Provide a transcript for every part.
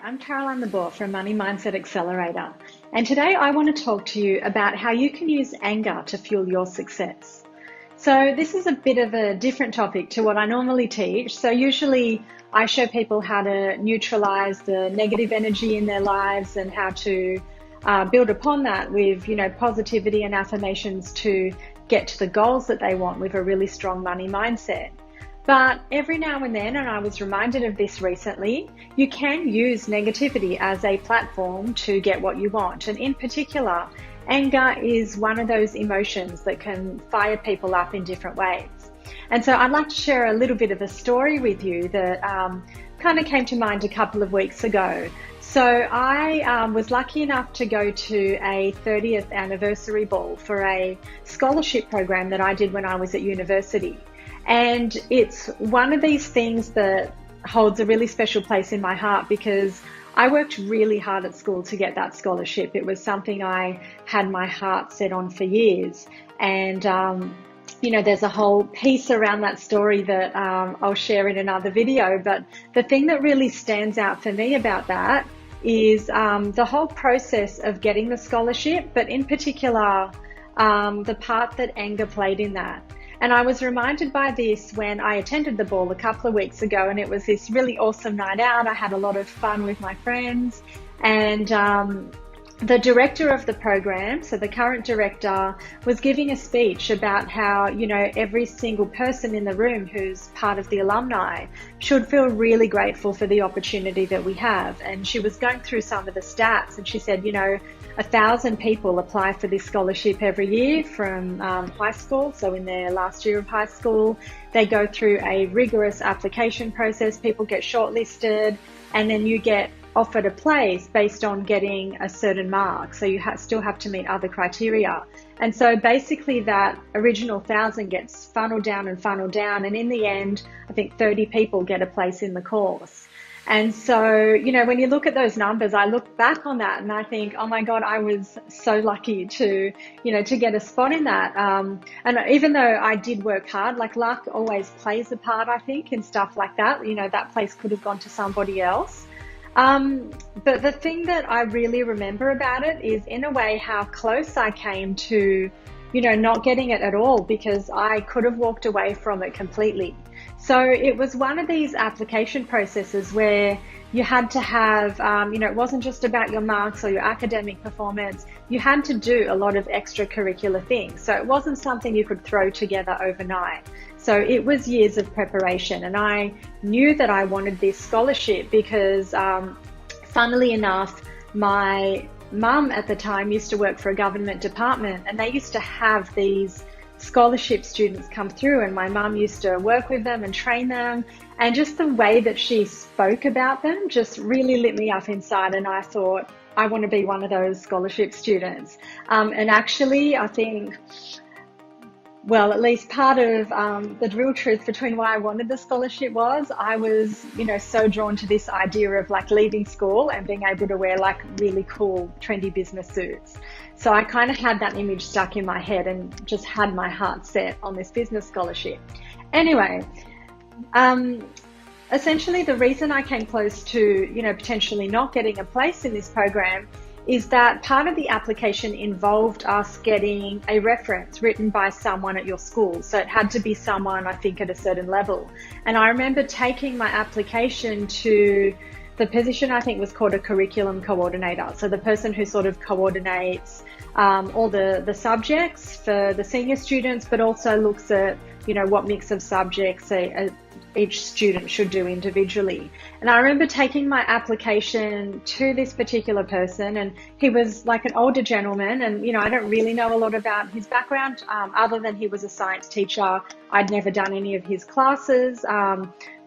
I'm Caroline Laborde from Money Mindset Accelerator, and today I want to talk to you about how you can use anger to fuel your success. So this is a bit of a different topic to what I normally teach. So usually I show people how to neutralize the negative energy in their lives and how to build upon that with, positivity and affirmations to get to the goals that they want with a really strong money mindset. But every now and then, and I was reminded of this recently, you can use negativity as a platform to get what you want. And in particular, anger is one of those emotions that can fire people up in different ways. And so I'd like to share a little bit of a story with you that kind of came to mind a couple of weeks ago. So I was lucky enough to go to a 30th anniversary ball for a scholarship program that I did when I was at university. And it's one of these things that holds a really special place in my heart because I worked really hard at school to get that scholarship. It was something I had my heart set on for years. And, there's a whole piece around that story that I'll share in another video. But the thing that really stands out for me about that is the whole process of getting the scholarship, but in particular, the part that anger played in that. And I was reminded by this when I attended the ball a couple of weeks ago, and it was this really awesome night out. I had a lot of fun with my friends, and the director of the program, so the current director, was giving a speech about how, every single person in the room who's part of the alumni should feel really grateful for the opportunity that we have. And she was going through some of the stats, and she said, 1,000 people apply for this scholarship every year from high school. So in their last year of high school, they go through a rigorous application process. People get shortlisted, and then you get offered a place based on getting a certain mark. So you still have to meet other criteria. And so basically that original 1,000 gets funneled down. And in the end, I think 30 people get a place in the course. And so, when you look at those numbers, I look back on that and I think, oh my God, I was so lucky to get a spot in that. And even though I did work hard, like luck always plays a part, I think, in stuff like that. That place could have gone to somebody else. But the thing that I really remember about it is, in a way, how close I came to, not getting it at all, because I could have walked away from it completely. So it was one of these application processes where you had to have, it wasn't just about your marks or your academic performance. You had to do a lot of extracurricular things. So it wasn't something you could throw together overnight. So it was years of preparation, and I knew that I wanted this scholarship because, funnily enough, my mum at the time used to work for a government department, and they used to have these scholarship students come through, and my mum used to work with them and train them, and just the way that she spoke about them just really lit me up inside, and I thought, I want to be one of those scholarship students. And actually, I think, well, at least part of the real truth between why I wanted the scholarship was I was, so drawn to this idea of like leaving school and being able to wear like really cool, trendy business suits. So I kind of had that image stuck in my head and just had my heart set on this business scholarship. Anyway, essentially the reason I came close to, potentially not getting a place in this program is that part of the application involved us getting a reference written by someone at your school. So it had to be someone, I think, at a certain level. And I remember taking my application to the position, I think, was called a curriculum coordinator. So the person who sort of coordinates all the subjects for the senior students, but also looks at, what mix of subjects each student should do individually. And I remember taking my application to this particular person, and he was like an older gentleman, and I don't really know a lot about his background other than he was a science teacher. I'd never done any of his classes,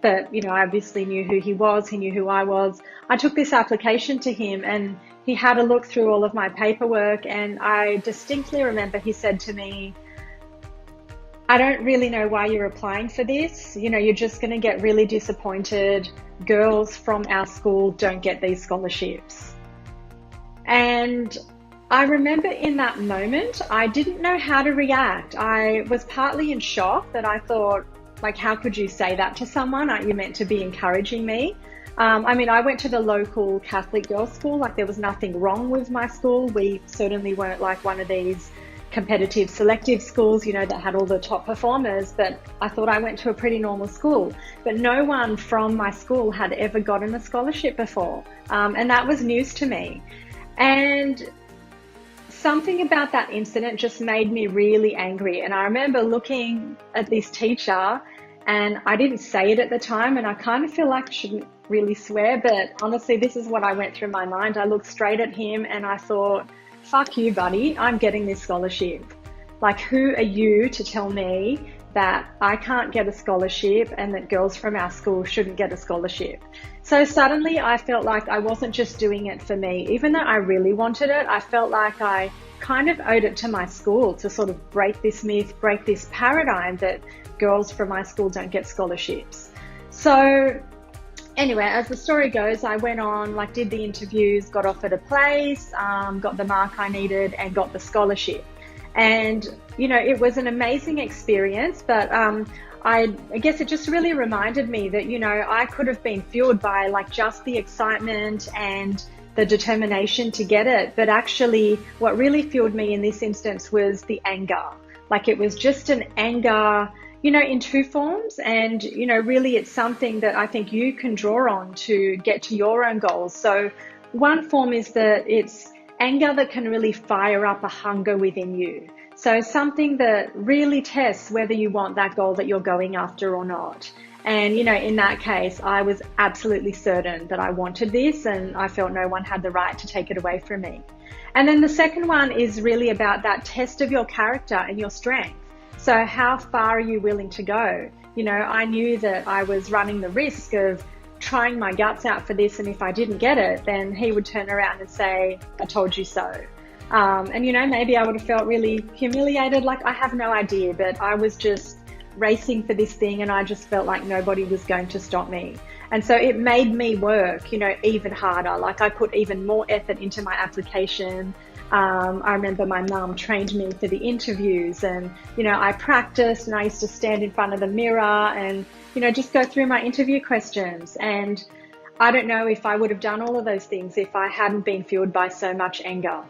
but I obviously knew who he was, he knew who I was. I took this application to him, and he had a look through all of my paperwork, and I distinctly remember he said to me, I don't really know why you're applying for this. You're just going to get really disappointed. Girls from our school don't get these scholarships. And I remember in that moment, I didn't know how to react. I was partly in shock that I thought, like, how could you say that to someone? Aren't you meant to be encouraging me? I mean, I went to the local Catholic girls' school. Like, there was nothing wrong with my school. We certainly weren't like one of these competitive selective schools, you know, that had all the top performers, but I thought I went to a pretty normal school. But no one from my school had ever gotten a scholarship before, and that was news to me. And something about that incident just made me really angry. And I remember looking at this teacher, and I didn't say it at the time, and I kind of feel like I shouldn't really swear, but honestly, this is what I went through my mind. I looked straight at him and I thought, fuck you, buddy, I'm getting this scholarship. Like, who are you to tell me that I can't get a scholarship and that girls from our school shouldn't get a scholarship? So suddenly I felt like I wasn't just doing it for me. Even though I really wanted it, I felt like I kind of owed it to my school to sort of break this myth, break this paradigm that girls from my school don't get scholarships. So anyway, as the story goes, I went on, like, did the interviews, got offered a place, got the mark I needed and got the scholarship. And, you know, it was an amazing experience, but I guess it just really reminded me that, you know, I could have been fueled by like just the excitement and the determination to get it. But actually what really fueled me in this instance was the anger. Like, it was just an anger, you know, in two forms. And, you know, really it's something that I think you can draw on to get to your own goals. So one form is that it's anger that can really fire up a hunger within you. So something that really tests whether you want that goal that you're going after or not. And, you know, in that case, I was absolutely certain that I wanted this, and I felt no one had the right to take it away from me. And then the second one is really about that test of your character and your strength. So how far are you willing to go? You know, I knew that I was running the risk of trying my guts out for this, and if I didn't get it, then he would turn around and say, I told you so. And, you know, maybe I would have felt really humiliated, like, I have no idea, but I was just racing for this thing and I just felt like nobody was going to stop me. And so it made me work, you know, even harder. Like, I put even more effort into my application. I remember my mum trained me for the interviews, and, you know, I practiced and I used to stand in front of the mirror and, you know, just go through my interview questions. And I don't know if I would have done all of those things if I hadn't been fueled by so much anger.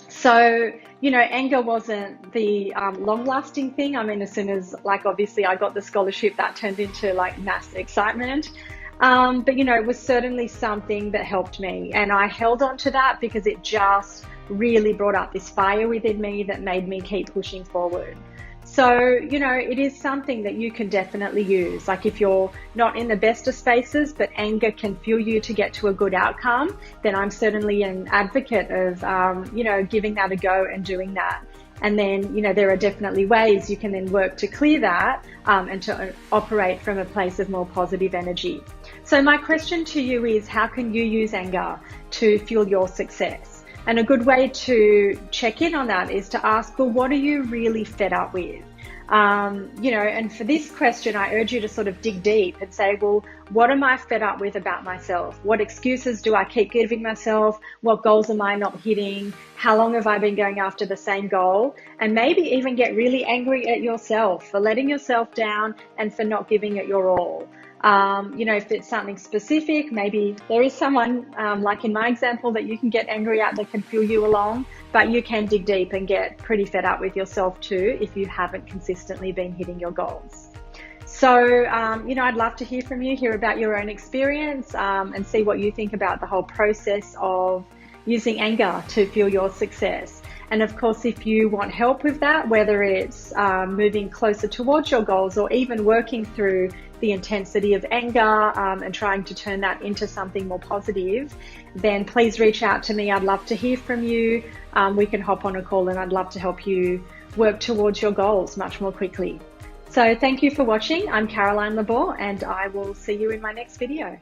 So, you know, anger wasn't the long-lasting thing. I mean, as soon as, like, obviously I got the scholarship, that turned into like mass excitement. But, you know, it was certainly something that helped me, and I held on to that because it just really brought up this fire within me that made me keep pushing forward. So, you know, it is something that you can definitely use. Like, if you're not in the best of spaces, but anger can fuel you to get to a good outcome, then I'm certainly an advocate of, you know, giving that a go and doing that. And then, you know, there are definitely ways you can then work to clear that and to operate from a place of more positive energy. So my question to you is, how can you use anger to fuel your success? And a good way to check in on that is to ask, well, what are you really fed up with? You know, and for this question, I urge you to sort of dig deep and say, well, what am I fed up with about myself? What excuses do I keep giving myself? What goals am I not hitting? How long have I been going after the same goal? And maybe even get really angry at yourself for letting yourself down and for not giving it your all. You know, if it's something specific, maybe there is someone, like in my example, that you can get angry at that can fuel you along, but you can dig deep and get pretty fed up with yourself too if you haven't consistently been hitting your goals. So, you know, I'd love to hear from you, hear about your own experience, and see what you think about the whole process of using anger to fuel your success. And of course, if you want help with that, whether it's moving closer towards your goals or even working through the intensity of anger and trying to turn that into something more positive, then please reach out to me. I'd love to hear from you. We can hop on a call and I'd love to help you work towards your goals much more quickly. So thank you for watching. I'm Caroline Labor, and I will see you in my next video.